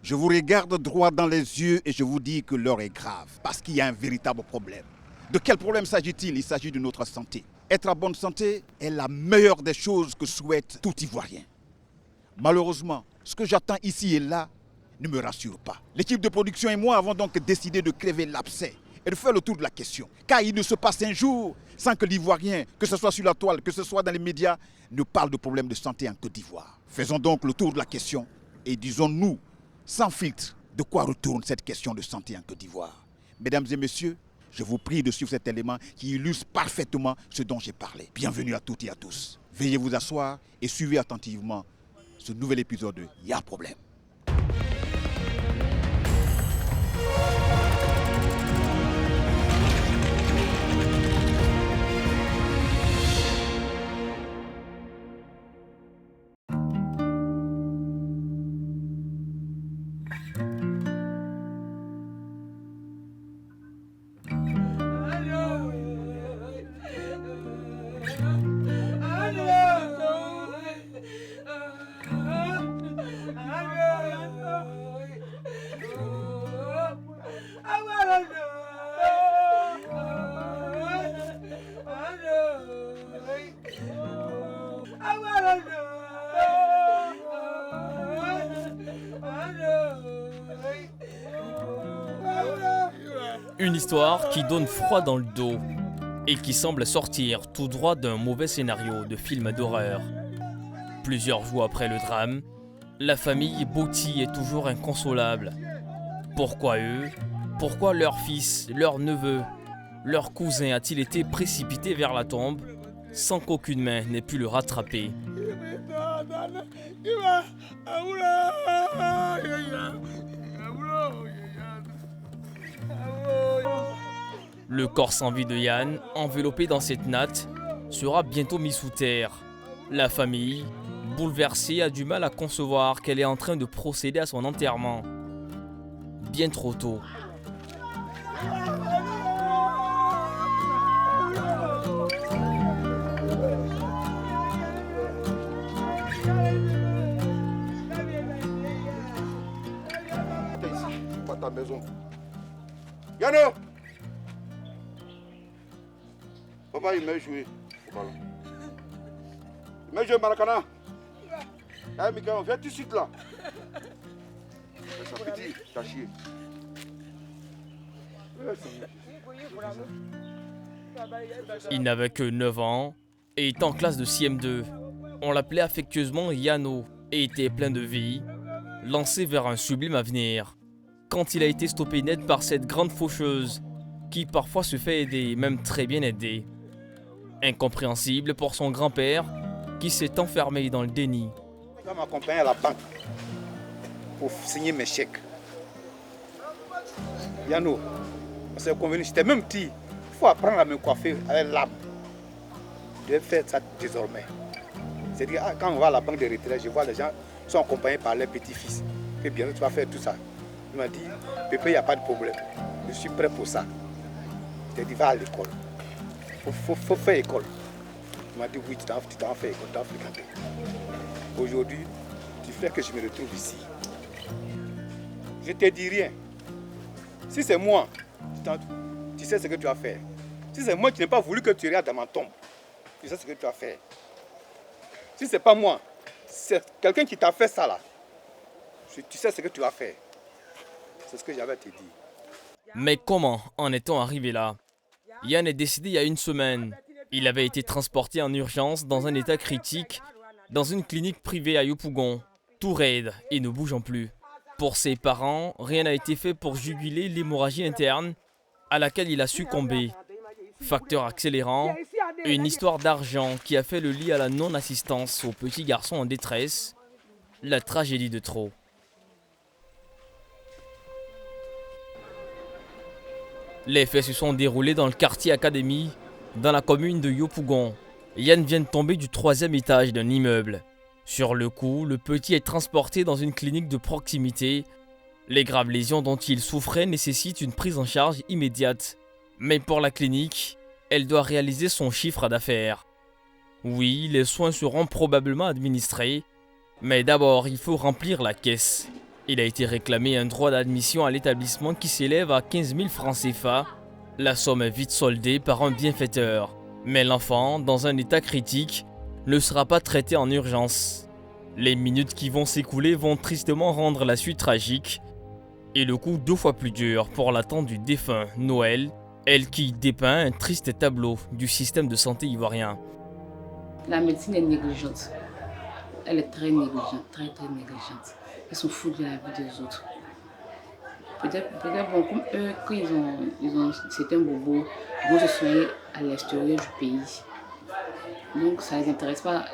Je vous regarde droit dans les yeux et je vous dis que l'heure est grave, parce qu'il y a un véritable problème. De quel problème s'agit-il? Il s'agit de notre santé. Être en bonne santé est la meilleure des choses que souhaite tout Ivoirien. Malheureusement, ce que j'attends ici et là ne me rassure pas. L'équipe de production et moi avons donc décidé de crever l'abcès et de faire le tour de la question. Car il ne se passe un jour sans que l'Ivoirien, que ce soit sur la toile, que ce soit dans les médias, ne parle de problèmes de santé en Côte d'Ivoire. Faisons donc le tour de la question et disons-nous, sans filtre, de quoi retourne cette question de santé en Côte d'Ivoire. Mesdames et messieurs, je vous prie de suivre cet élément qui illustre parfaitement ce dont j'ai parlé. Bienvenue à toutes et à tous. Veuillez vous asseoir et suivez attentivement ce nouvel épisode de Y'a problème. Une histoire qui donne froid dans le dos et qui semble sortir tout droit d'un mauvais scénario de film d'horreur. Plusieurs jours après le drame, la famille Botti est toujours inconsolable. Pourquoi eux? Pourquoi leur fils, leur neveu, leur cousin a-t-il été précipité vers la tombe sans qu'aucune main n'ait pu le rattraper? Le corps sans vie de Yann, enveloppé dans cette natte, sera bientôt mis sous terre. La famille, bouleversée, a du mal à concevoir qu'elle est en train de procéder à son enterrement. Bien trop tôt. Pas ta maison. Yano! Papa, il m'a joué. Voilà. Il m'a joué Maracana. Eh, Mikael, viens tout de suite là. Ça petit, t'as chié. Il n'avait que 9 ans et était en classe de CM2. On l'appelait affectueusement Yano et était plein de vie, lancé vers un sublime avenir. Quand il a été stoppé net par cette grande faucheuse, qui parfois se fait aider, même très bien aidée. Incompréhensible pour son grand-père, qui s'est enfermé dans le déni. Je dois m'accompagner à la banque pour signer mes chèques. Yano, on s'est convenu, j'étais même petit. Il faut apprendre à me coiffer avec l'âme. Je vais faire ça désormais. C'est-à-dire, quand on va à la banque de retraite, je vois les gens sont accompagnés par leurs petits-fils. Que bien, tu vas faire tout ça. Il m'a dit, Pépé, il n'y a pas de problème. Je suis prêt pour ça. Je lui ai dit, va à l'école. Faut faire école. Il m'a dit, oui, tu t'en fais école, tu t'en fréquenter. Aujourd'hui, tu fais que je me retrouve ici. Je ne te dis rien. Si c'est moi, tu sais ce que tu vas faire. Si c'est moi qui n'ai pas voulu que tu regardes dans ma tombe, tu sais ce que tu vas faire. Si ce n'est pas moi, c'est quelqu'un qui t'a fait ça là, tu sais ce que tu vas faire. C'est ce que j'avais à te dire. Mais comment en est-on arrivé là? Yann est décédé il y a une semaine. Il avait été transporté en urgence dans un état critique dans une clinique privée à Yopougon, tout raide et ne bougeant plus. Pour ses parents, rien n'a été fait pour juguler l'hémorragie interne à laquelle il a succombé. Facteur accélérant, une histoire d'argent qui a fait le lit à la non-assistance au petit garçon en détresse, la tragédie de trop. Les faits se sont déroulés dans le quartier Académie, dans la commune de Yopougon. Yann vient de tomber du 3e étage d'un immeuble. Sur le coup, le petit est transporté dans une clinique de proximité. Les graves lésions dont il souffrait nécessitent une prise en charge immédiate. Mais pour la clinique, elle doit réaliser son chiffre d'affaires. Oui, les soins seront probablement administrés, mais d'abord il faut remplir la caisse. Il a été réclamé un droit d'admission à l'établissement qui s'élève à 15 000 francs CFA. La somme est vite soldée par un bienfaiteur. Mais l'enfant, dans un état critique, ne sera pas traité en urgence. Les minutes qui vont s'écouler vont tristement rendre la suite tragique. Et le coup 2 fois plus dur pour la tante du défunt, Noël, elle qui dépeint un triste tableau du système de santé ivoirien. La médecine est négligente. Elle est très négligente, très négligente. Ils sont fous de la vie des autres. Peut-être bon, comme eux, quand ils ont certains bobos, ils vont se soigner à l'extérieur du pays. Donc ça ne les intéresse pas.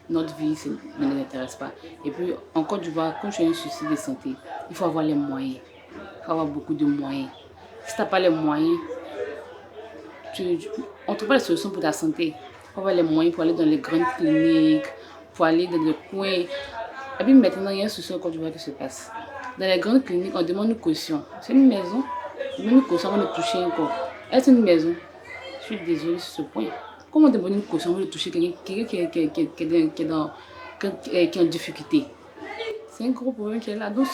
Notre vie ne les intéresse pas. Et puis en Côte d'Ivoire, quand tu as un souci de santé, il faut avoir les moyens. Il faut avoir beaucoup de moyens. Si tu n'as pas les moyens, on ne trouve pas les solutions pour ta santé. Il faut avoir les moyens pour aller dans les grandes cliniques, pour aller dans les coins. Et puis maintenant, il y a un souci en Côte d'Ivoire qui se passe. Dans les grandes cliniques, on demande une caution. C'est une maison. On demande une caution avant de toucher un corps. Est-ce une maison? Je suis désolée sur ce point. Comment demander une caution avant de toucher quelqu'un qui est en difficulté? C'est un gros problème qui est là. Donc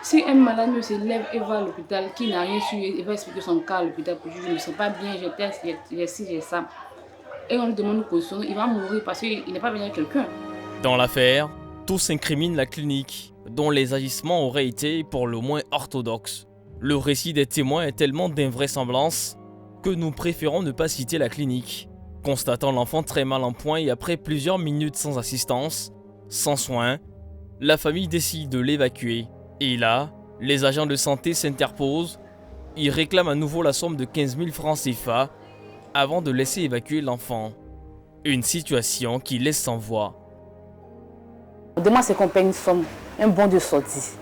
si un malade se lève et va à l'hôpital, qui n'a rien su, il va expliquer son cas à l'hôpital pour dire je ne me sens pas bien, j'ai test, j'ai ci, j'ai ça. Et on lui demande une caution, il va mourir parce qu'il n'est pas venu avec quelqu'un. Dans l'affaire, tous incriminent la clinique, dont les agissements auraient été pour le moins orthodoxes. Le récit des témoins est tellement d'invraisemblance que nous préférons ne pas citer la clinique. Constatant l'enfant très mal en point et après plusieurs minutes sans assistance, sans soins, la famille décide de l'évacuer. Et là, les agents de santé s'interposent. Ils réclament à nouveau la somme de 15 000 francs CFA avant de laisser évacuer l'enfant. Une situation qui laisse sans voix. Demain, c'est qu'on paye une somme, un bon de sortie.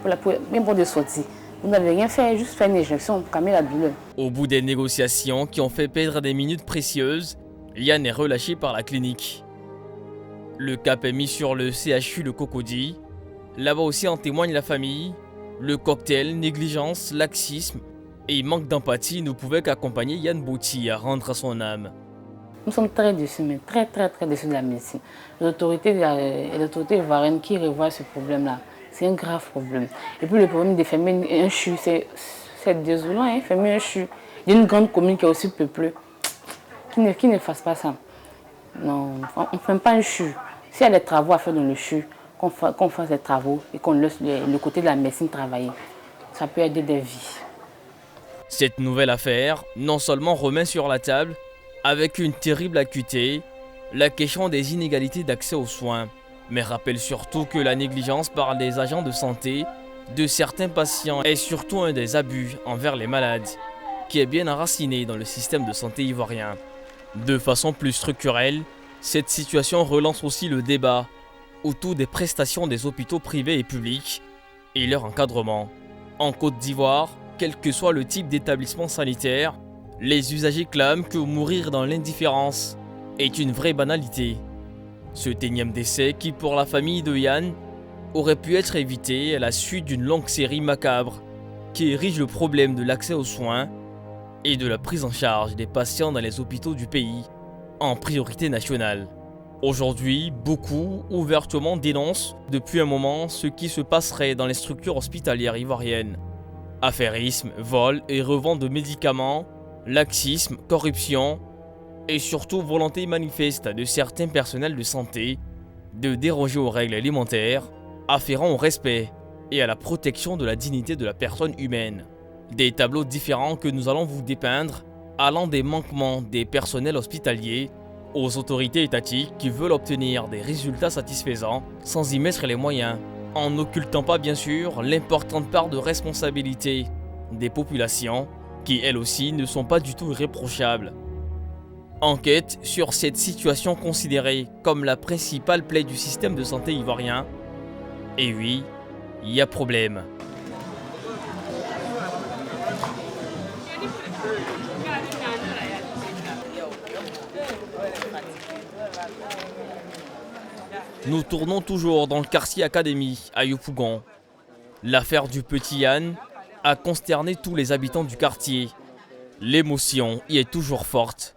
Un bon de sortie. Vous n'avez rien fait, juste fait une injection pour calmer la douleur. Au bout des négociations qui ont fait perdre des minutes précieuses, Yann est relâché par la clinique. Le cap est mis sur le CHU de Cocody. Là-bas aussi en témoigne la famille. Le cocktail, négligence, laxisme et manque d'empathie ne pouvaient qu'accompagner Yann Bouti à rendre à son âme. Nous sommes très déçus, mais très déçus de la médecine. Les autorités ivoiriennes qui revoient ce problème-là, c'est un grave problème. Et puis le problème de fermer un CHU, c'est désolant, hein, fermer un CHU d'une grande commune qui est aussi peuplée. Qui ne fasse pas ça. Non, on ne ferme pas un CHU. S'il y a des travaux à faire dans le CHU, qu'on fasse des travaux et qu'on laisse le côté de la médecine travailler. Ça peut aider des vies. Cette nouvelle affaire, non seulement remet sur la table, avec une terrible acuité, la question des inégalités d'accès aux soins, mais rappelle surtout que la négligence par les agents de santé de certains patients est surtout un des abus envers les malades, qui est bien enraciné dans le système de santé ivoirien. De façon plus structurelle, cette situation relance aussi le débat autour des prestations des hôpitaux privés et publics et leur encadrement. En Côte d'Ivoire, quel que soit le type d'établissement sanitaire, les usagers clament que mourir dans l'indifférence est une vraie banalité. Ce énième décès qui, pour la famille de Yann, aurait pu être évité à la suite d'une longue série macabre qui érige le problème de l'accès aux soins et de la prise en charge des patients dans les hôpitaux du pays en priorité nationale. Aujourd'hui, beaucoup ouvertement dénoncent depuis un moment ce qui se passerait dans les structures hospitalières ivoiriennes. Affairisme, vol et revente de médicaments, laxisme, corruption et surtout volonté manifeste de certains personnels de santé de déroger aux règles alimentaires afférents au respect et à la protection de la dignité de la personne humaine. Des tableaux différents que nous allons vous dépeindre, allant des manquements des personnels hospitaliers aux autorités étatiques qui veulent obtenir des résultats satisfaisants sans y mettre les moyens, en n'occultant pas bien sûr l'importante part de responsabilité des populations qui elles aussi ne sont pas du tout irréprochables. Enquête sur cette situation considérée comme la principale plaie du système de santé ivoirien. Et oui, il y a problème. Nous tournons toujours dans le quartier Académie à Yopougon. L'affaire du petit Yann a consterné tous les habitants du quartier. L'émotion y est toujours forte.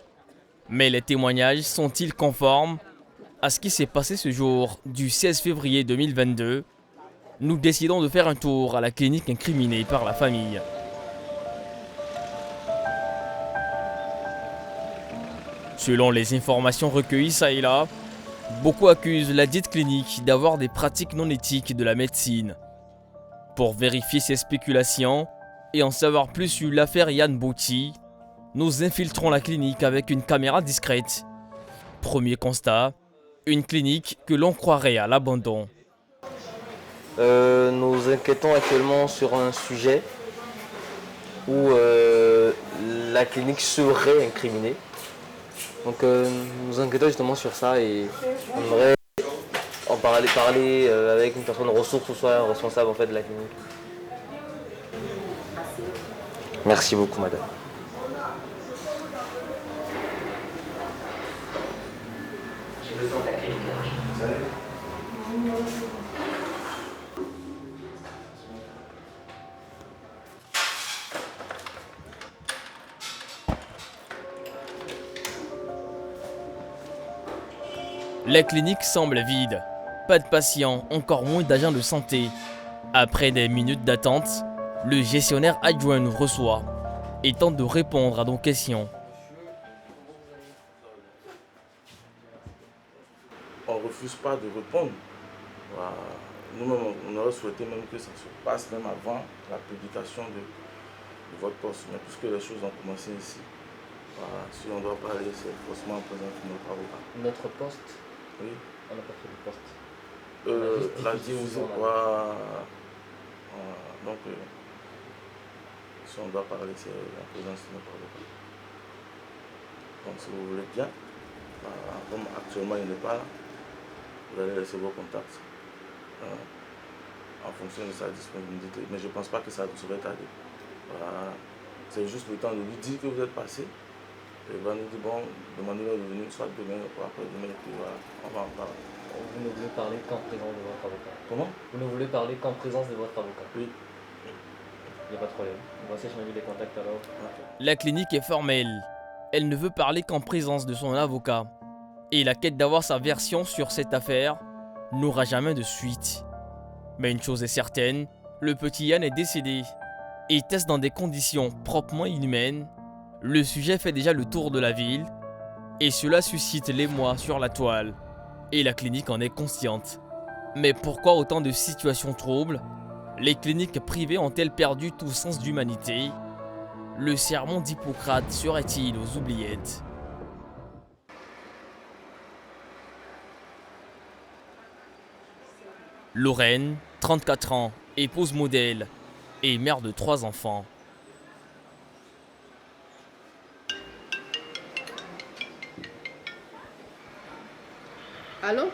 Mais les témoignages sont-ils conformes à ce qui s'est passé ce jour du 16 février 2022 nous décidons de faire un tour à la clinique incriminée par la famille. Selon les informations recueillies ça et là, beaucoup accusent la dite clinique d'avoir des pratiques non éthiques de la médecine. Pour vérifier ces spéculations et en savoir plus sur l'affaire Yann Bouti, nous infiltrons la clinique avec une caméra discrète. Premier constat, une clinique que l'on croirait à l'abandon. Nous inquiétons actuellement sur un sujet où la clinique serait incriminée. Donc nous inquiétons justement sur ça et on aimerait en parler avec une personne ressource ou soit responsable en fait de la clinique. Merci beaucoup madame. La clinique semble vide. Pas de patients, encore moins d'agents de santé. Après des minutes d'attente, le gestionnaire adjoint nous reçoit et tente de répondre à nos questions. On ne refuse pas de répondre. Voilà. Nous-mêmes, on aurait souhaité même que ça se passe même avant la publication de votre poste. Mais puisque les choses ont commencé ici, voilà, si on doit parler, c'est forcément en présence de notre avocat. Notre poste, Oui. on n'a pas fait de poste. La diffusion, voilà. Donc, si on doit parler, c'est en présence de notre avocat. Donc, si vous voulez bien, comme actuellement il n'est pas là, vous allez laisser vos contacts en fonction de sa disponibilité. Mais je ne pense pas que ça serait tardé. Voilà. C'est juste le temps de lui dire que vous êtes passé. Et il va nous dire, bon, demandez-le de venir soit demain ou après-demain. Et puis voilà, on va en parler. Vous ne voulez parler qu'en présence de votre avocat. Comment? Vous ne voulez parler qu'en présence de votre avocat. Oui. Il n'y a pas de problème. On va s'échanger les contacts alors. Okay. La clinique est formelle. Elle ne veut parler qu'en présence de son avocat. Et la quête d'avoir sa version sur cette affaire n'aura jamais de suite. Mais une chose est certaine, le petit Yann est décédé. Et test dans des conditions proprement inhumaines. Le sujet fait déjà le tour de la ville. Et cela suscite l'émoi sur la toile. Et la clinique en est consciente. Mais pourquoi autant de situations troubles? Les cliniques privées ont-elles perdu tout sens d'humanité? Le sermon d'Hippocrate serait-il aux oubliettes? Lorraine, 34 ans, épouse modèle et mère de 3 enfants. Allô?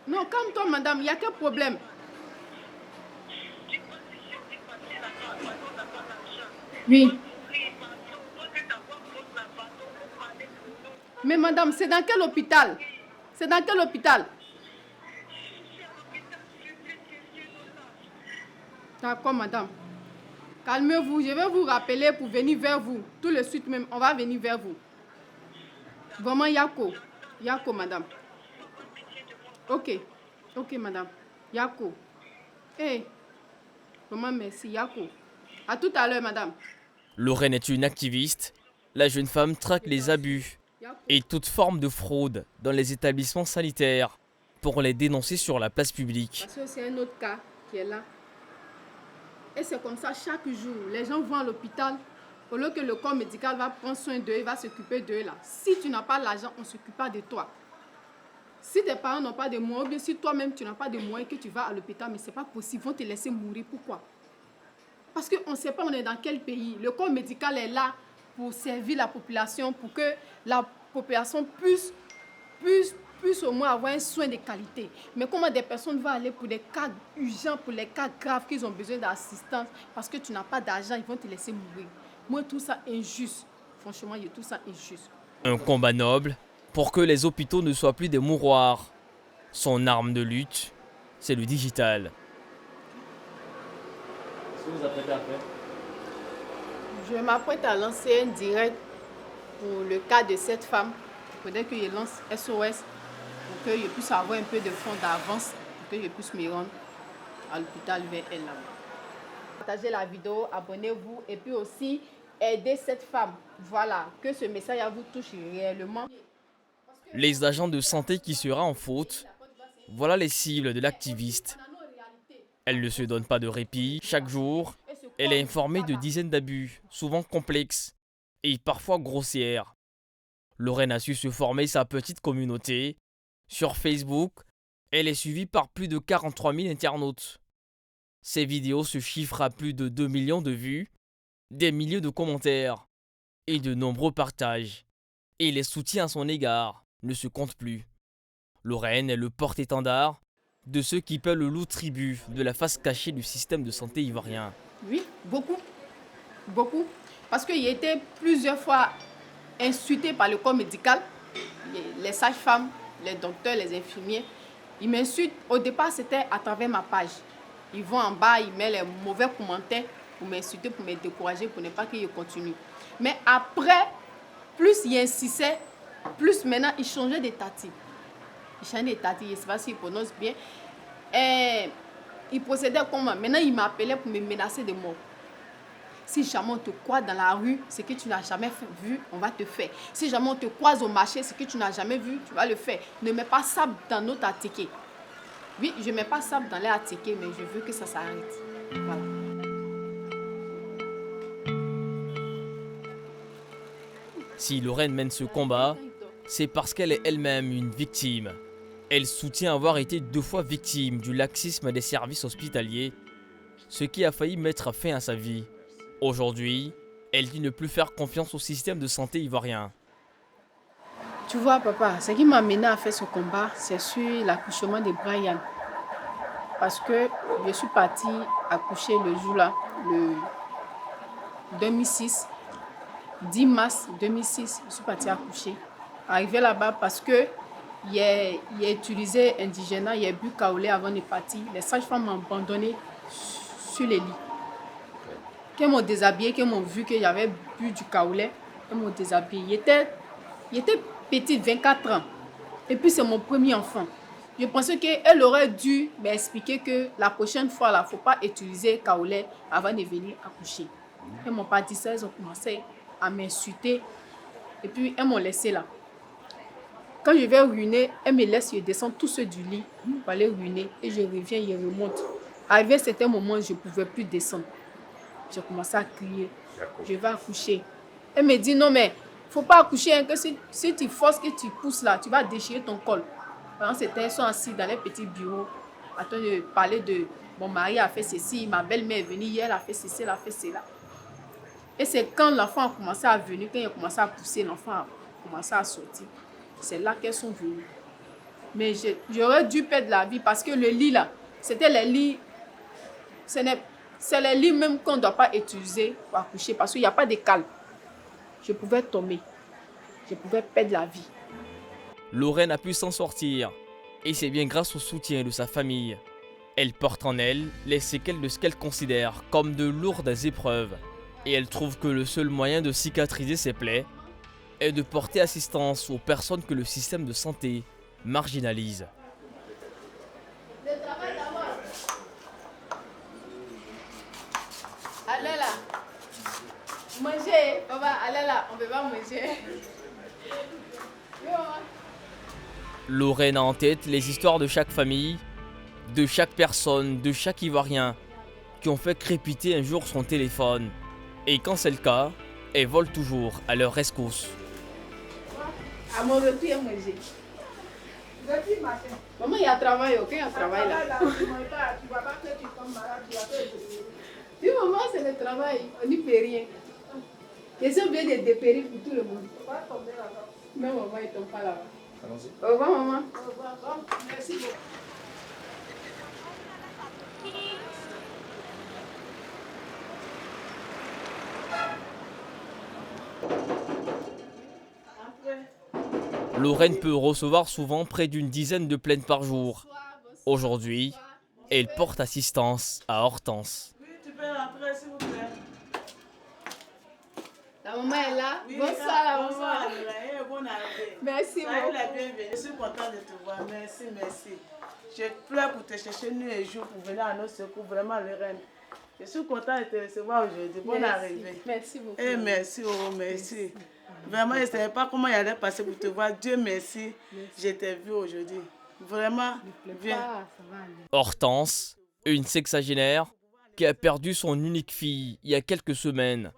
Non, calme-toi, madame, il y a quel problème? Oui. Mais madame, c'est dans quel hôpital? C'est dans quel hôpital? D'accord, madame. Calmez-vous, je vais vous rappeler pour venir vers vous. Tout de suite même, on va venir vers vous. Vraiment, Yako. Yako, madame. Ok. Ok, madame. Yako. Hey. Vraiment, merci, Yako. À tout à l'heure, madame. Lorraine est une activiste. La jeune femme traque les abus et toute forme de fraude dans les établissements sanitaires pour les dénoncer sur la place publique. Parce que c'est un autre cas qui est là. Et c'est comme ça chaque jour. Les gens vont à l'hôpital. Au lieu que le corps médical va prendre soin d'eux, il va s'occuper d'eux là. Si tu n'as pas l'argent, on ne s'occupe pas de toi. Si tes parents n'ont pas de moyens, ou bien si toi-même tu n'as pas de moyens que tu vas à l'hôpital, mais ce n'est pas possible, ils vont te laisser mourir. Pourquoi? Parce qu'on ne sait pas on est dans quel pays. Le corps médical est là pour servir la population, pour que la population puisse au moins avoir un soin de qualité. Mais comment des personnes vont aller pour des cas urgents, pour les cas graves qu'ils ont besoin d'assistance, parce que tu n'as pas d'argent, ils vont te laisser mourir. Moi, tout ça injuste. Franchement, tout ça injuste. Un combat noble pour que les hôpitaux ne soient plus des mouroirs. Son arme de lutte, c'est le digital. Qu'est-ce que vous apprêtez à faire? Je m'apprête à lancer un direct pour le cas de cette femme faudrait que je lance SOS pour que je puisse avoir un peu de fonds d'avance, pour que je puisse me rendre à l'hôpital vers elle là-bas. Partagez la vidéo, abonnez-vous et puis aussi aidez cette femme. Voilà, que ce message à vous touche réellement. Les agents de santé qui sera en faute, voilà les cibles de l'activiste. Elle ne se donne pas de répit. Chaque jour, elle est informée de dizaines d'abus, souvent complexes et parfois grossières. Lorraine a su se former sa petite communauté. Sur Facebook, elle est suivie par plus de 43 000 internautes. Ses vidéos se chiffrent à plus de 2 millions de vues, des milliers de commentaires et de nombreux partages. Et les soutiens à son égard ne se comptent plus. Lorraine est le porte-étendard de ceux qui paient le lourd tribut de la face cachée du système de santé ivoirien. Oui, beaucoup. Beaucoup. Parce qu'il a été plusieurs fois insulté par le corps médical, les sages-femmes, les docteurs, les infirmiers. Ils m'insultent. Au départ, c'était à travers ma page. Ils vont en bas, ils mettent les mauvais commentaires pour m'insulter, pour me décourager, pour ne pas que je continue. Mais après, plus ils insistaient, plus maintenant ils changeaient de tactique. Ils changeaient de tactique, je ne sais pas s'ils prononcent bien. Et ils procédaient comment? Maintenant, ils m'appelaient pour me menacer de mort. Si jamais on te croise dans la rue, ce que tu n'as jamais vu, on va te faire. Si jamais on te croise au marché, ce que tu n'as jamais vu, tu vas le faire. Ne mets pas ça dans notre ticket. Oui, je ne mets pas ça dans les tickets, mais je veux que ça s'arrête. Voilà. Si Lorraine mène ce combat, c'est parce qu'elle est elle-même une victime. Elle soutient avoir été 2 fois victime du laxisme des services hospitaliers, ce qui a failli mettre fin à sa vie. Aujourd'hui, elle dit ne plus faire confiance au système de santé ivoirien. Tu vois, papa, ce qui m'a amené à faire ce combat, c'est sur l'accouchement de Brian. Parce que je suis partie accoucher le jour-là, le 2006, 10 mars 2006, je suis partie accoucher. Arrivé là-bas parce que il a utilisé indigène, il a bu kaolé avant de partir. Les sages-femmes m'ont abandonné sur les lits. Quand ils m'ont déshabillé, quand ils m'ont vu que j'avais bu du kaolé, ils m'ont déshabillé. Il était petit, 24 ans. Et puis c'est mon premier enfant. Je pensais qu'elle aurait dû m'expliquer que la prochaine fois, il ne faut pas utiliser kaolé avant de venir accoucher. Elles ne m'ont pas dit ça, elles ont commencé à m'insulter. Et puis elles m'ont laissé là. Quand je vais uriner, elles me laissent, je descends tout ce du lit pour aller uriner. Et je reviens, je remonte. Arrivé à un certain moment, je ne pouvais plus descendre. J'ai commencé à crier. Je vais accoucher. Elle me dit non mais il ne faut pas accoucher, hein, que si tu forces, que tu pousses là, tu vas déchirer ton col. Pendant ce temps, elles sont assis dans les petits bureaux, en train de parler de mon mari a fait ceci, ma belle-mère est venue hier, elle a fait ceci, elle a fait cela. Et c'est quand l'enfant a commencé à venir, quand il a commencé à pousser, l'enfant a commencé à sortir. C'est là qu'elles sont venues. Mais j'aurais dû perdre la vie parce que le lit là, c'était les lits. C'est les lits même qu'on ne doit pas utiliser pour accoucher parce qu'il n'y a pas de cale. Je pouvais tomber. Je pouvais perdre la vie. Lorraine a pu s'en sortir. Et c'est bien grâce au soutien de sa famille. Elle porte en elle les séquelles de ce qu'elle considère comme de lourdes épreuves. Et elle trouve que le seul moyen de cicatriser ses plaies est de porter assistance aux personnes que le système de santé marginalise. Allez là, manger, papa, allez là, on ne peut pas manger. Lorraine a en tête les histoires de chaque famille, de chaque personne, de chaque Ivoirien qui ont fait crépiter un jour son téléphone. Et quand c'est le cas, elle vole toujours à leur rescousse. À mon retour, il y a manger. Maman, il y a travail, ok? Il y a travail là. Oui, maman, c'est le travail. On n'y peut rien. Et c'est bien de dépérir pour tout le monde. Mais maman, il ne tombe pas là-bas. Au revoir, maman. Au revoir. Merci beaucoup. Lorraine peut recevoir souvent près d'une dizaine de plaintes par jour. Aujourd'hui, elle porte assistance à Hortense. Oui, tu peux rentrer s'il vous plaît. La maman est là. Oui, Bonsoir la maman. bonsoir. bonne arrivée. Merci Soyez beaucoup. la bienvenue. Je suis contente de te voir. Merci, merci. Je pleure pour te chercher nuit et jour pour venir à nos secours. Vraiment, le reine. Je suis contente de te recevoir aujourd'hui. Bonne Merci. arrivée. Merci beaucoup. Et merci, oh, merci. Vraiment, je ne savais pas comment il allait passer pour te voir. Dieu merci. Je t'ai vu aujourd'hui. Vraiment, viens. Hortense, une sexagénaire qui a perdu son unique fille il y a quelques semaines.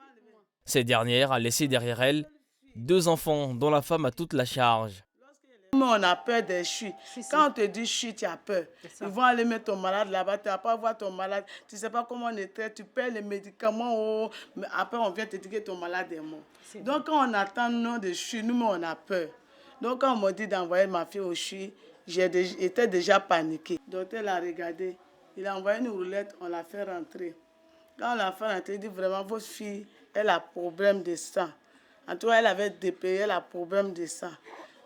Cette dernière a laissé derrière elle 2 enfants dont la femme a toute la charge. Mais on a peur des chutes. Quand on te dit chute, tu as peur. Ils vont aller mettre ton malade là-bas, tu ne vas pas voir ton malade. Tu ne sais pas comment on est traité, tu perds les médicaments. Oh, mais après, on vient te dire que ton malade est mort. Donc, quand on attend le nom de chute, nous, on a peur. Donc, quand on m'a dit d'envoyer ma fille au chute, j'étais déjà paniquée. Le docteur l'a regardé. Il a envoyé une roulette, on l'a fait rentrer. Quand on l'a fait rentrer, il dit vraiment, votre fille, elle a problème de sang. En tout cas, elle avait dépayé, elle a problème de sang.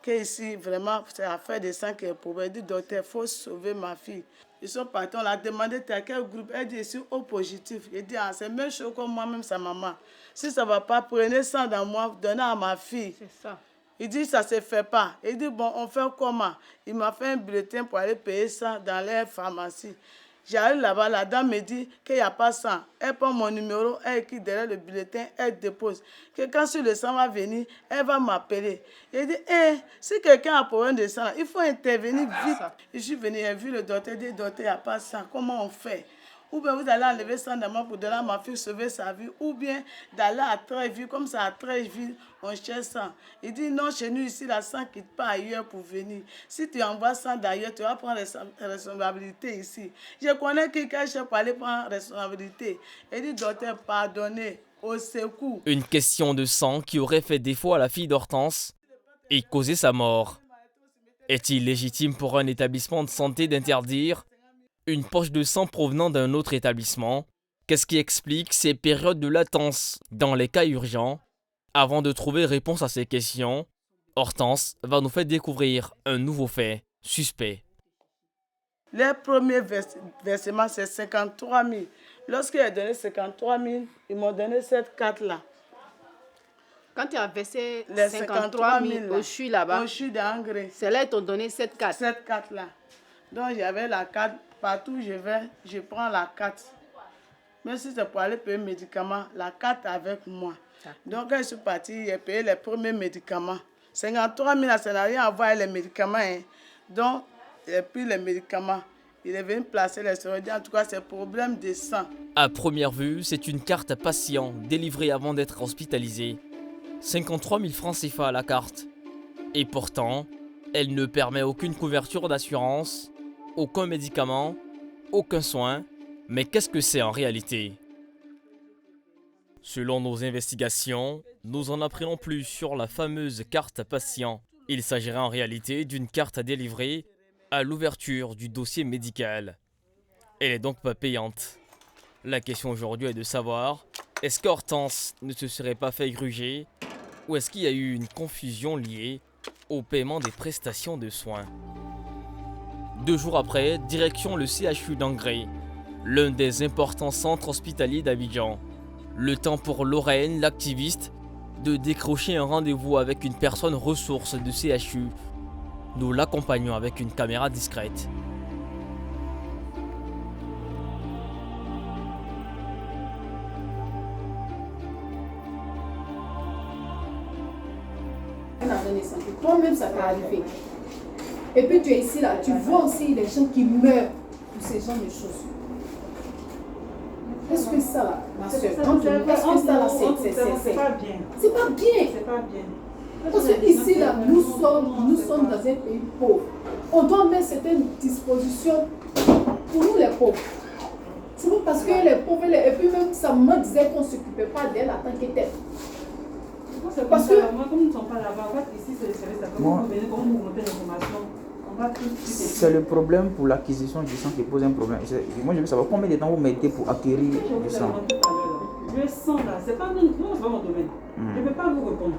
Que ici, vraiment, c'est l'affaire de sang qui est problème. Il dit, docteur, il faut sauver ma fille. Ils sont partis, on l'a demandé, t'es à quel groupe? Elle dit, je suis au positif. Il dit, ah, c'est la même chose que moi-même, sa maman. Si ça ne va pas, prenez sang dans moi, donnez à ma fille. C'est ça. Il dit, ça ne se fait pas. Il dit, bon, on fait comment? Il m'a fait un bulletin pour aller payer ça dans les pharmacies. J'arrive là-bas, la dame me dit qu'il n'y a pas ça. Elle prend mon numéro, elle écrit derrière le bulletin, elle dépose. Que quand sur le sang va venir, elle va m'appeler. Il dit, si quelqu'un a problème de sang, il faut intervenir vite. Je suis venu, j'ai vu le docteur, il dit, docteur, il n'y a pas ça. Comment on fait? Ou bien vous allez enlever ça dans moi pour donner à ma fille sauver sa vie. Ou bien d'aller à Tréville, comme ça à Tréville, on cherche ça. Il dit non, chez nous ici, la sang ne quitte pas ailleurs pour venir. Si tu envoies ça d'ailleurs, tu vas prendre responsabilité ici. Je connais quelqu'un qui pour aller prendre responsabilité. Il dit docteur, pardonnez, au secours. Une question de sang qui aurait fait défaut à la fille d'Hortense et causé sa mort. Est-il légitime pour un établissement de santé d'interdire une poche de sang provenant d'un autre établissement? Qu'est-ce qui explique ces périodes de latence dans les cas urgents? Avant de trouver réponse à ces questions, Hortense va nous faire découvrir un nouveau fait suspect. Les premiers versements, c'est 53 000. Lorsqu'il a donné 53 000, ils m'ont donné cette carte-là. Quand tu as versé Les 53 000 au CHU là-bas, au CHU d'Angré, c'est là qu'ils t'ont donné cette carte. cette carte-là. Donc j'avais la carte, partout où je vais, je prends la carte. Même si c'est pour aller payer les médicaments, la carte avec moi. Donc quand je suis partie, j'ai payé les premiers médicaments. 53 000, ça n'a rien à voir avec les médicaments. Hein. Donc, j'ai pris les médicaments. Il est venu placer les stéroïdes. En tout cas, c'est problème de sang. À première vue, c'est une carte patient délivrée avant d'être hospitalisé. 53 000 francs CFA à la carte. Et pourtant, elle ne permet aucune couverture d'assurance, aucun médicament, aucun soin. Mais qu'est-ce que c'est en réalité? Selon nos investigations, nous en apprenons plus sur la fameuse carte patient. Il s'agirait en réalité d'une carte à délivrer à l'ouverture du dossier médical. Elle est donc pas payante. La question aujourd'hui est de savoir, est-ce qu'Hortense ne se serait pas fait gruger ou est-ce qu'il y a eu une confusion liée au paiement des prestations de soins? 2 jours après, direction le CHU d'Angré, l'un des importants centres hospitaliers d'Abidjan. Le temps pour Lorraine, l'activiste, de décrocher un rendez-vous avec une personne ressource du CHU. Nous l'accompagnons avec une caméra discrète. Toi-même, ça t'est arrivé. Et puis tu es ici, là, tu vois aussi les gens qui meurent pour ces genre de choses. Est-ce que ça, là, ma soeur, est-ce que ça, là, c'est pas bien. C'est pas bien. C'est pas bien. Parce que ici, là, nous sommes dans un pays pauvre. On doit mettre certaines dispositions pour nous, les pauvres. C'est pas parce que les pauvres, et puis même sa maman disait qu'on ne s'occupait pas d'elle en tant que telle. Parce que moi, comme nous ne sommes pas là-bas, en fait, ici, c'est le service après. Vous venez, quand vous montez l'information, on va tout. C'est le problème pour l'acquisition du sang qui pose un problème. Moi, je veux savoir combien de temps vous mettez pour acquérir du sang. Le sang, là, c'est pas nous, c'est pas mon domaine. Je ne peux pas vous répondre.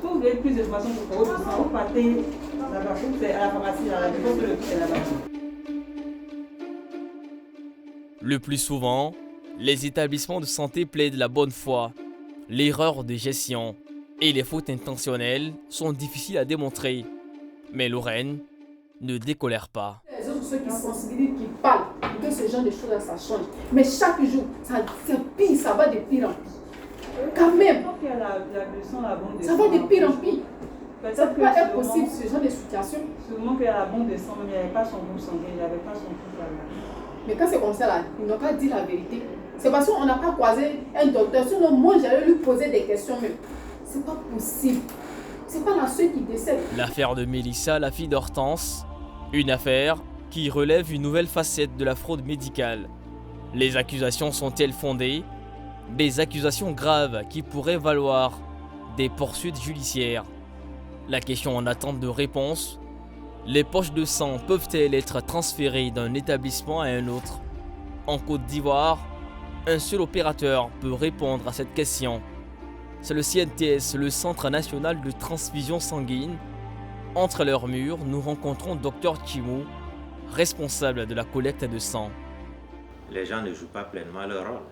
Si vous voulez plus d'informations pour votre sang, vous partez là-bas, c'est à la pharmacie, à la défense de l'hôpital, c'est là-bas. Le plus souvent, les établissements de santé plaident la bonne foi, l'erreur de gestion Et les fautes intentionnelles sont difficiles à démontrer. Mais Lorraine ne décolère pas. Les autres, ceux qui sensibilisent, qui parlent, pour que ce genre de choses-là, ça change. Mais chaque jour, c'est pire, ça va de pire en pire. Quand même, ça va de pire en pire. Ça ne peut pas être possible, ce genre de situation. Seulement qu'il y a la bombe de sang, mais il n'y avait pas son groupe sanguin, il n'y avait pas son groupe là. Mais quand c'est comme ça, là, ils n'ont pas dit la vérité. C'est parce qu'on n'a pas croisé un docteur. Sinon, moi, j'allais lui poser des questions même. C'est pas possible. C'est pas la seule qui décède. L'affaire de Mélissa, la fille d'Hortense, une affaire qui relève une nouvelle facette de la fraude médicale. Les accusations sont-elles fondées? Des accusations graves qui pourraient valoir des poursuites judiciaires. La question en attente de réponse: les poches de sang peuvent-elles être transférées d'un établissement à un autre? En Côte d'Ivoire, un seul opérateur peut répondre à cette question. C'est le CNTS, le Centre National de Transfusion Sanguine. Entre leurs murs, nous rencontrons Dr Chimou, responsable de la collecte de sang. Les gens ne jouent pas pleinement leur rôle.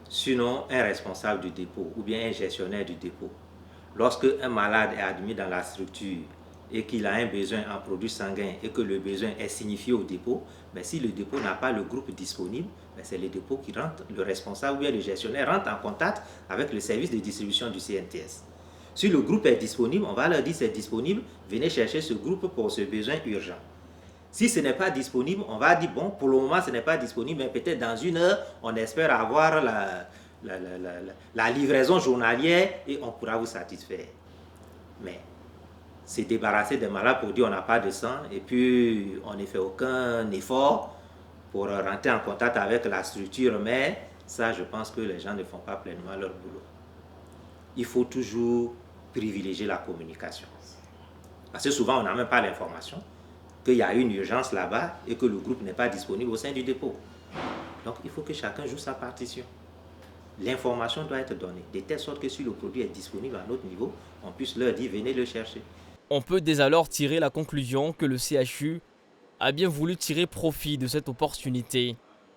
Sinon, un responsable du dépôt ou bien un gestionnaire du dépôt, lorsque un malade est admis dans la structure et qu'il a un besoin en produits sanguins et que le besoin est signifié au dépôt, mais si le dépôt n'a pas le groupe disponible, c'est le dépôt qui rentre, le responsable ou bien le gestionnaire rentre en contact avec le service de distribution du CNTS. Si le groupe est disponible, on va leur dire c'est disponible, venez chercher ce groupe pour ce besoin urgent. Si ce n'est pas disponible, on va dire bon, pour le moment ce n'est pas disponible, mais peut-être dans 1 heure, on espère avoir la livraison journalière et on pourra vous satisfaire. Mais se débarrasser des malades pour dire on n'a pas de sang et puis on ne fait aucun effort pour rentrer en contact avec la structure, mais ça je pense que les gens ne font pas pleinement leur boulot. Il faut toujours privilégier la communication. Parce que souvent on n'a même pas l'information qu'il y a une urgence là-bas et que le groupe n'est pas disponible au sein du dépôt. Donc il faut que chacun joue sa partition. L'information doit être donnée, de telle sorte que si le produit est disponible à notre niveau, on puisse leur dire venez le chercher. On peut dès alors tirer la conclusion que le CHU a bien voulu tirer profit de cette opportunité,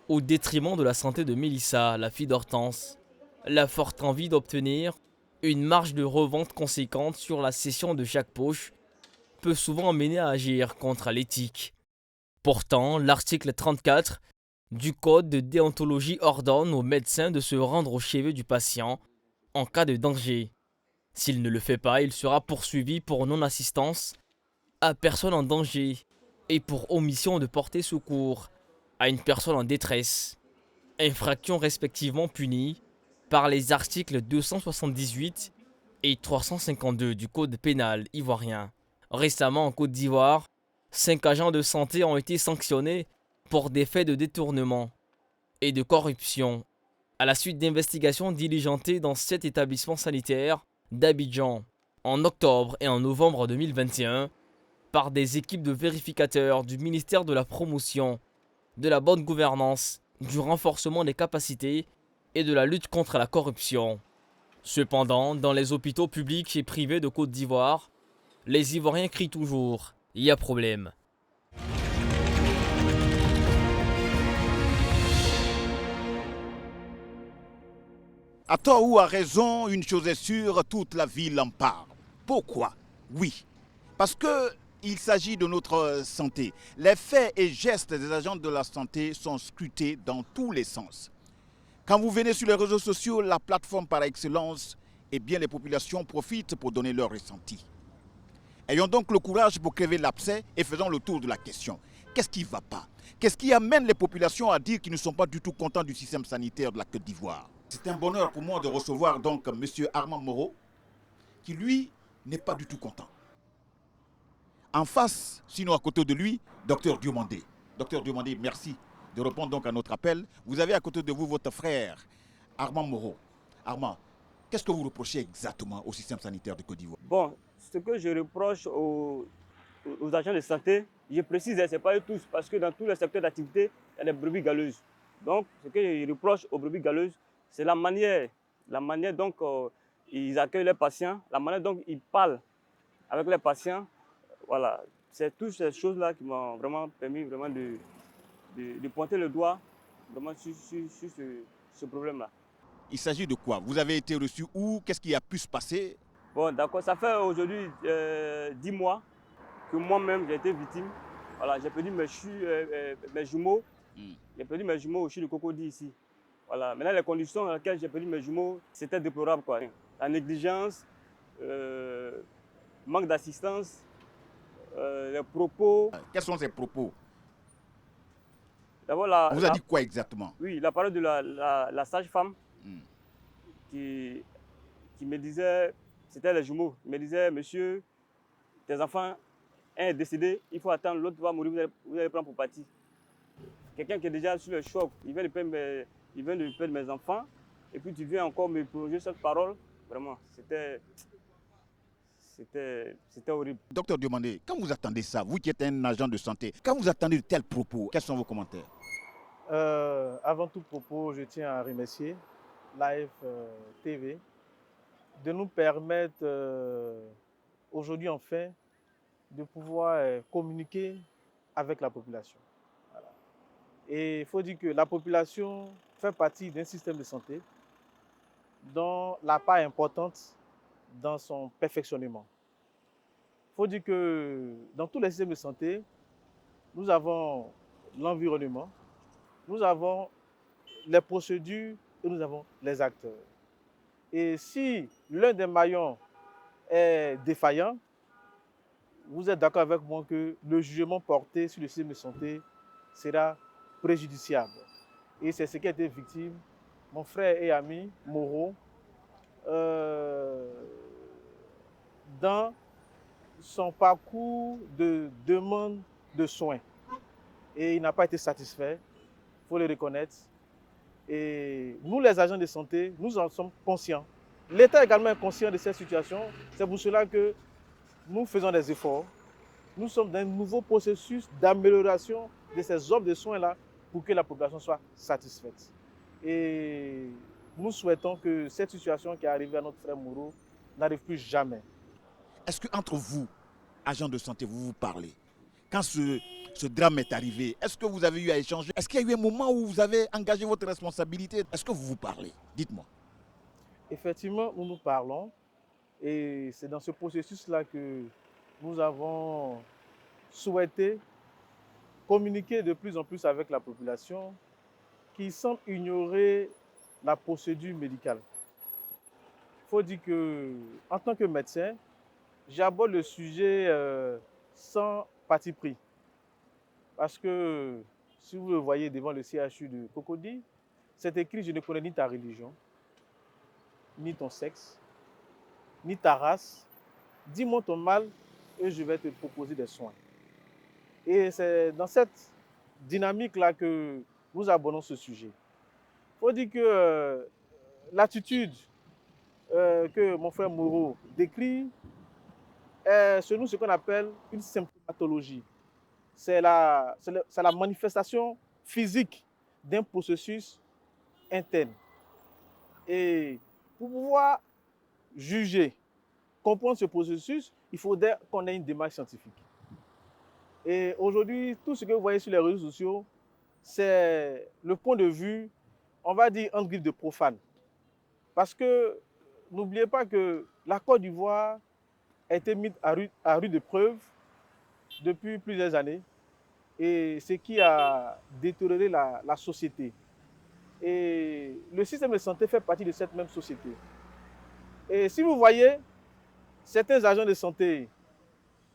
au détriment de la santé de Mélissa, la fille d'Hortense. La forte envie d'obtenir une marge de revente conséquente sur la cession de chaque poche peut souvent mener à agir contre l'éthique. Pourtant, l'article 34 du Code de déontologie ordonne au médecin de se rendre au chevet du patient en cas de danger. S'il ne le fait pas, il sera poursuivi pour non-assistance à personne en danger et pour omission de porter secours à une personne en détresse. Infractions respectivement punies par les articles 278 et 352 du Code pénal ivoirien. Récemment en Côte d'Ivoire, 5 agents de santé ont été sanctionnés pour des faits de détournement et de corruption à la suite d'investigations diligentées dans 7 établissements sanitaires d'Abidjan en octobre et en novembre 2021 par des équipes de vérificateurs du ministère de la Promotion, de la bonne gouvernance, du renforcement des capacités et de la lutte contre la corruption. Cependant, dans les hôpitaux publics et privés de Côte d'Ivoire, les Ivoiriens crient toujours « il y a problème ». À tort ou à raison, une chose est sûre, toute la ville en parle. Pourquoi? Oui, parce qu'il s'agit de notre santé. Les faits et gestes des agents de la santé sont scrutés dans tous les sens. Quand vous venez sur les réseaux sociaux, la plateforme par excellence, eh bien les populations profitent pour donner leur ressenti. Ayons donc le courage pour crever l'abcès et faisons le tour de la question. Qu'est-ce qui ne va pas? Qu'est-ce qui amène les populations à dire qu'ils ne sont pas du tout contents du système sanitaire de la Côte d'Ivoire? C'est un bonheur pour moi de recevoir donc M. Armand Moreau, qui lui n'est pas du tout content. En face, sinon à côté de lui, Dr Diomandé. Dr Diomandé, merci de répondre donc à notre appel. Vous avez à côté de vous votre frère, Armand Moreau. Armand, qu'est-ce que vous reprochez exactement au système sanitaire de Côte d'Ivoire? Bon, ce que je reproche aux agents de santé, je précise, ce n'est pas eux tous, parce que dans tous les secteurs d'activité, il y a des brebis galeuses. Donc, ce que je reproche aux brebis galeuses, c'est la manière dont ils accueillent les patients, la manière dont ils parlent avec les patients. Voilà, c'est toutes ces choses-là qui m'ont vraiment permis vraiment de pointer le doigt vraiment sur ce problème-là. Il s'agit de quoi? Vous avez été reçu où? Qu'est-ce qui a pu se passer? Bon, d'accord, ça fait aujourd'hui 10 mois que moi-même j'ai été victime. Voilà, j'ai perdu mes jumeaux. J'ai perdu mes jumeaux au CHU de Cocody ici. Voilà. Maintenant, les conditions dans lesquelles j'ai perdu mes jumeaux, c'était déplorable, quoi. La négligence, manque d'assistance, les propos. Quels sont ces propos? D'abord, on vous a dit quoi exactement? Oui, la parole de la sage-femme qui me disait, c'était les jumeaux, il me disait, monsieur, tes enfants, un est décédé, il faut attendre, l'autre va mourir, vous allez prendre pour partie. Quelqu'un qui est déjà sur le choc, il vient de perdre mes enfants, et puis tu viens encore me prolonger cette parole. Vraiment, c'était horrible. Docteur Diomandé, quand vous attendez ça, vous qui êtes un agent de santé, quand vous attendez de tels propos, quels sont vos commentaires? Avant tout propos, je tiens à remercier Live TV de nous permettre aujourd'hui enfin de pouvoir communiquer avec la population. Voilà. Et il faut dire que la population fait partie d'un système de santé dont la part est importante dans son perfectionnement. Il faut dire que dans tous les systèmes de santé, nous avons l'environnement, nous avons les procédures et nous avons les acteurs. Et si l'un des maillons est défaillant, vous êtes d'accord avec moi que le jugement porté sur le système de santé sera préjudiciable. Et c'est ce qui a été victime, mon frère et ami Moreau, dans son parcours de demande de soins. Et il n'a pas été satisfait, il faut le reconnaître. Et nous, les agents de santé, nous en sommes conscients. L'État également est conscient de cette situation. C'est pour cela que nous faisons des efforts. Nous sommes dans un nouveau processus d'amélioration de ces offres de soins-là pour que la population soit satisfaite. Et nous souhaitons que cette situation qui est arrivée à notre frère Moreau n'arrive plus jamais. Est-ce qu'entre vous, agents de santé, vous vous parlez? Quand ce drame est arrivé, est-ce que vous avez eu à échanger? Est-ce qu'il y a eu un moment où vous avez engagé votre responsabilité? Est-ce que vous vous parlez? Dites-moi. Effectivement, nous nous parlons. Et c'est dans ce processus-là que nous avons souhaité communiquer de plus en plus avec la population qui semble ignorer la procédure médicale. Il faut dire qu'en tant que médecin, j'aborde le sujet sans parti pris. Parce que si vous le voyez devant le CHU de Cocody, c'est écrit « Je ne connais ni ta religion, ni ton sexe, ni ta race. Dis-moi ton mal et je vais te proposer des soins. » Et c'est dans cette dynamique-là que nous abordons ce sujet. Il faut dire que l'attitude que mon frère Moreau décrit est chez nous ce qu'on appelle une symptomatologie. C'est la manifestation physique d'un processus interne. Et pour pouvoir juger, comprendre ce processus, il faudrait qu'on ait une démarche scientifique. Et aujourd'hui, tout ce que vous voyez sur les réseaux sociaux, c'est le point de vue, on va dire, entre guillemets, de profane. Parce que n'oubliez pas que la Côte d'Ivoire a été mise à rude épreuve depuis plusieurs années, et ce qui a détérioré la société. Et le système de santé fait partie de cette même société. Et si vous voyez certains agents de santé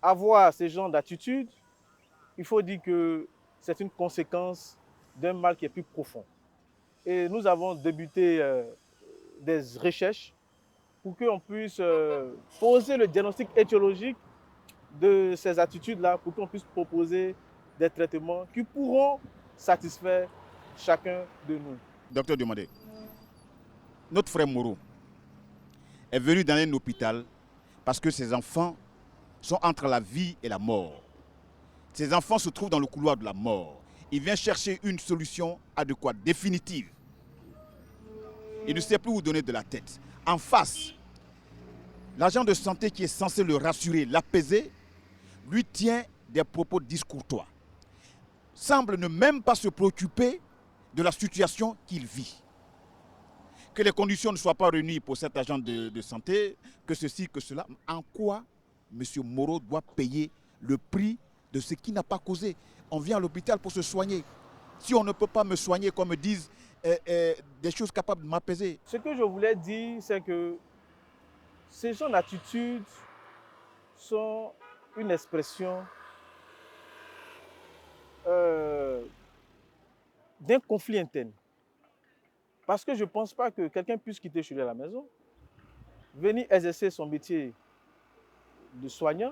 avoir ce genre d'attitude, il faut dire que c'est une conséquence d'un mal qui est plus profond. Et nous avons débuté des recherches pour qu'on puisse poser le diagnostic étiologique de ces attitudes-là, pour qu'on puisse proposer des traitements qui pourront satisfaire chacun de nous. Docteur Diomandé, notre frère Moreau est venu dans un hôpital parce que ses enfants sont entre la vie et la mort. Ses enfants se trouvent dans le couloir de la mort. Il vient chercher une solution adéquate, définitive. Il ne sait plus où donner de la tête. En face, l'agent de santé qui est censé le rassurer, l'apaiser, lui tient des propos discourtois. Semble ne même pas se préoccuper de la situation qu'il vit. que les conditions ne soient pas réunies pour cet agent de santé, que ceci, que cela. En quoi M. Moreau doit payer le prix de ce qui n'a pas causé? On vient à l'hôpital pour se soigner. Si on ne peut pas me soigner, qu'on me dise des choses capables de m'apaiser. Ce que je voulais dire, c'est que ces genres d'attitudes sont une expression d'un conflit interne. Parce que je ne pense pas que quelqu'un puisse quitter chez lui à la maison, venir exercer son métier de soignant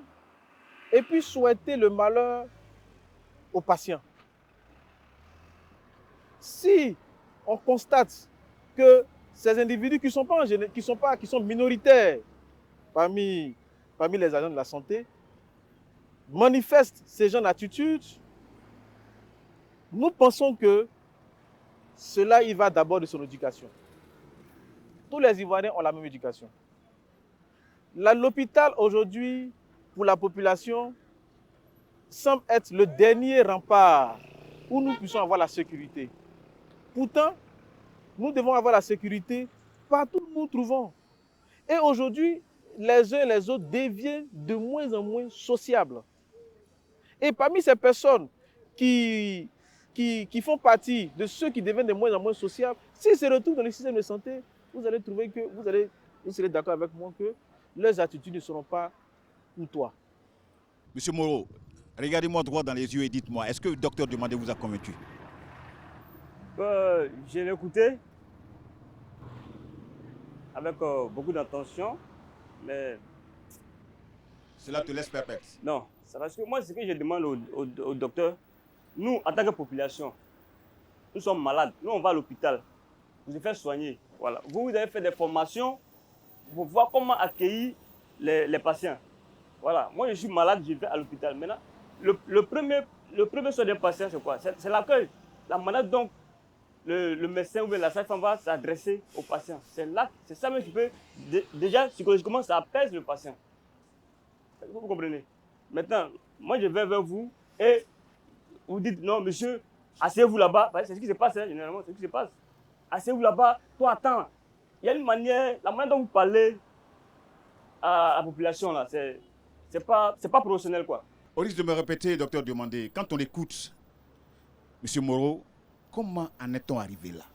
et puis souhaiter le malheur aux patients. Si on constate que ces individus qui sont minoritaires parmi les agents de la santé manifestent ces genres d'attitudes, nous pensons que cela y va d'abord de son éducation. Tous les Ivoiriens ont la même éducation. L'hôpital aujourd'hui, pour la population, semble être le dernier rempart où nous puissions avoir la sécurité. Pourtant, nous devons avoir la sécurité partout où nous nous trouvons. Et aujourd'hui, les uns et les autres deviennent de moins en moins sociables. Et parmi ces personnes qui font partie de ceux qui deviennent de moins en moins sociables, s'ils se retrouvent dans le système de santé, vous allez trouver que vous serez d'accord avec moi que leurs attitudes ne seront pas pour toi. Monsieur Moreau, regardez-moi droit dans les yeux et dites-moi, est-ce que le docteur Demandé vous a convaincu? Je l'ai écouté avec beaucoup d'attention, mais... Cela te laisse perplexe? Non, c'est parce que moi, ce que je demande au docteur, nous, en tant que population, nous sommes malades, nous on va à l'hôpital, vous vous faites soigner. Voilà. Vous avez fait des formations pour voir comment accueillir les patients. Voilà. Moi, je suis malade, je vais à l'hôpital. Maintenant, le premier soin d'un patient, c'est quoi? C'est l'accueil. La manière dont le médecin ou bien la sage-femme va s'adresser au patient. C'est ça même qui peut, déjà, psychologiquement, ça apaise le patient. Vous comprenez? Maintenant, moi, je vais vers vous et vous dites, non, monsieur, asseyez-vous là-bas. C'est ce qui se passe, hein, généralement, c'est ce qui se passe. Asseyez-vous là-bas, toi, attends. Il y a une manière, la manière dont vous parlez à la population, là, c'est pas professionnel, quoi. Au risque de me répéter, docteur Demandé, quand on écoute M. Moreau, comment en est-on arrivé là?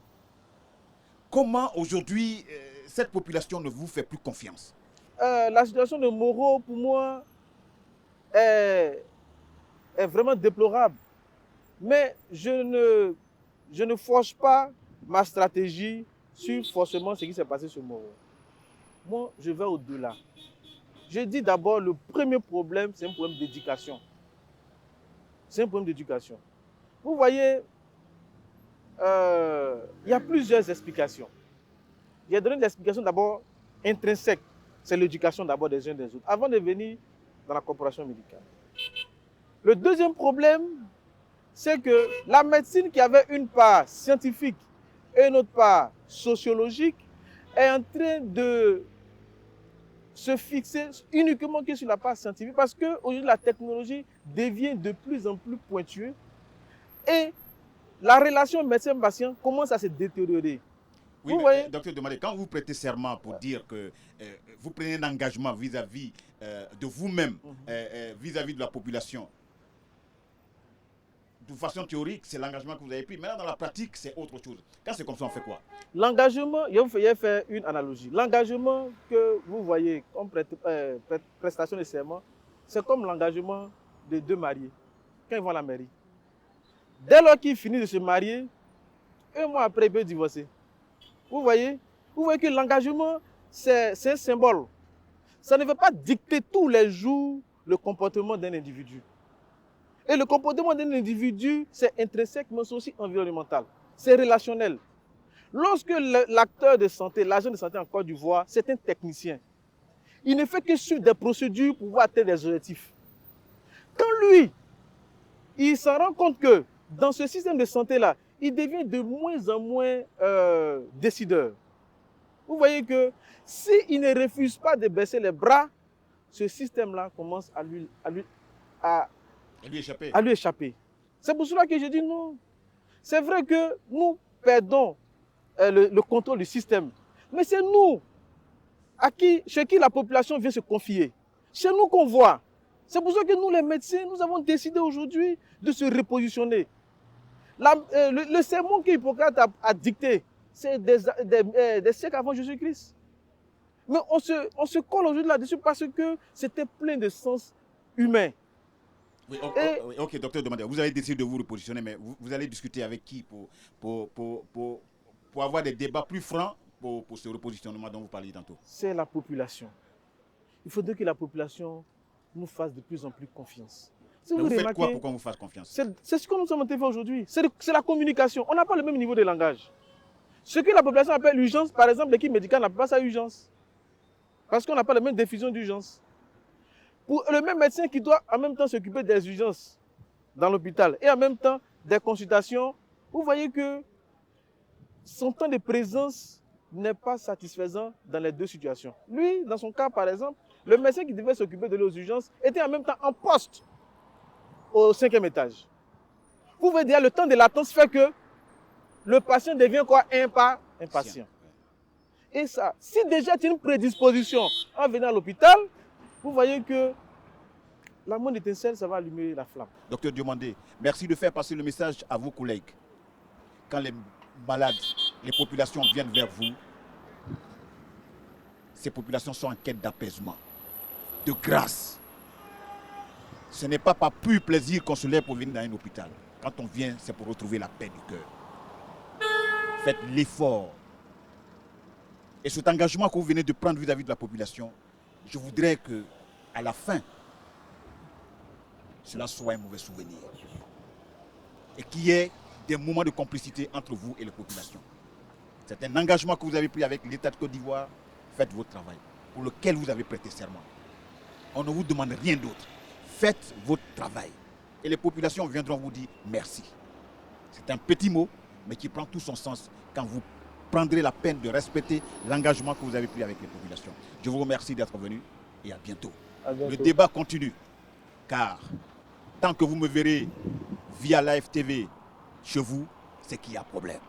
Comment aujourd'hui cette population ne vous fait plus confiance? La situation de Moreau, pour moi, est vraiment déplorable. Mais je ne force pas ma stratégie sur forcément ce qui s'est passé sur Moreau. Moi, je vais au-delà. Je dis d'abord, le premier problème, c'est un problème d'éducation. C'est un problème d'éducation. Vous voyez, il y a plusieurs explications. Il y a donné l'explication d'abord intrinsèque. C'est l'éducation d'abord des uns des autres, avant de venir dans la corporation médicale. Le deuxième problème, c'est que la médecine qui avait une part scientifique et une autre part sociologique est en train de se fixer uniquement que sur la part scientifique parce qu'aujourd'hui la technologie devient de plus en plus pointueuse et la relation médecin-patient commence à se détériorer. Oui, vous voyez? Docteur Demandé, quand vous prêtez serment pour dire que vous prenez un engagement vis-à-vis de vous-même, vis-à-vis de la population, de façon théorique, c'est l'engagement que vous avez pris. Maintenant, dans la pratique, c'est autre chose. Quand c'est comme ça, on fait quoi? L'engagement, je vais faire une analogie. L'engagement que vous voyez comme prestation de serment, c'est comme l'engagement de deux mariés quand ils vont à la mairie. Dès lors qu'ils finissent de se marier, un mois après, ils peuvent divorcer. Vous voyez que l'engagement, c'est un symbole. Ça ne veut pas dicter tous les jours le comportement d'un individu. Et le comportement d'un individu, c'est intrinsèque, mais c'est aussi environnemental. C'est relationnel. Lorsque l'acteur de santé, l'agent de santé en Côte d'Ivoire, c'est un technicien, il ne fait que suivre des procédures pour pouvoir atteindre des objectifs. Quand lui, il s'en rend compte que dans ce système de santé-là, il devient de moins en moins décideur. Vous voyez que s'il ne refuse pas de baisser les bras, ce système-là commence à lui échapper. C'est pour cela que je dis non. C'est vrai que nous perdons le contrôle du système. Mais c'est nous chez qui la population vient se confier. C'est nous qu'on voit. C'est pour ça que nous, les médecins, nous avons décidé aujourd'hui de se repositionner. Le sermon qu'Hippocrate a dicté, c'est des siècles avant Jésus-Christ. Mais on se colle aujourd'hui là-dessus parce que c'était plein de sens humain. Oui, ok, docteur Demandé, vous avez décidé de vous repositionner, mais vous allez discuter avec qui pour avoir des débats plus francs pour ce repositionnement dont vous parliez tantôt? C'est la population. Il faudrait que la population nous fasse de plus en plus confiance. Si vous faites quoi pour qu'on vous fasse confiance? C'est ce que nous sommes en train de faire aujourd'hui. C'est la communication. On n'a pas le même niveau de langage. Ce que la population appelle urgence, par exemple, l'équipe médicale n'appelle pas ça urgence. Parce qu'on n'a pas la même diffusion d'urgence. Pour le même médecin qui doit en même temps s'occuper des urgences dans l'hôpital et en même temps des consultations, vous voyez que son temps de présence n'est pas satisfaisant dans les deux situations. Lui, dans son cas, par exemple, le médecin qui devait s'occuper de nos urgences était en même temps en poste au 5e étage. Vous voyez dire, le temps de latence fait que le patient devient quoi? Impatient. Et ça, si déjà tu as une prédisposition en venant à l'hôpital, vous voyez que la moindre étincelle, ça va allumer la flamme. Docteur Diomandé, merci de faire passer le message à vos collègues. Quand les malades, les populations viennent vers vous, ces populations sont en quête d'apaisement, de grâce. Ce n'est pas par pur plaisir qu'on se lève pour venir dans un hôpital. Quand on vient, c'est pour retrouver la paix du cœur. Faites l'effort. Et cet engagement que vous venez de prendre vis-à-vis de la population, je voudrais que, à la fin, cela soit un mauvais souvenir. Et qu'il y ait des moments de complicité entre vous et la population. C'est un engagement que vous avez pris avec l'État de Côte d'Ivoire. Faites votre travail, pour lequel vous avez prêté serment. On ne vous demande rien d'autre. Faites votre travail. Et les populations viendront vous dire merci. C'est un petit mot, mais qui prend tout son sens quand vous prendrez la peine de respecter l'engagement que vous avez pris avec les populations. Je vous remercie d'être venu et à bientôt. Le débat continue, car tant que vous me verrez via Live TV chez vous, c'est qu'il y a problème.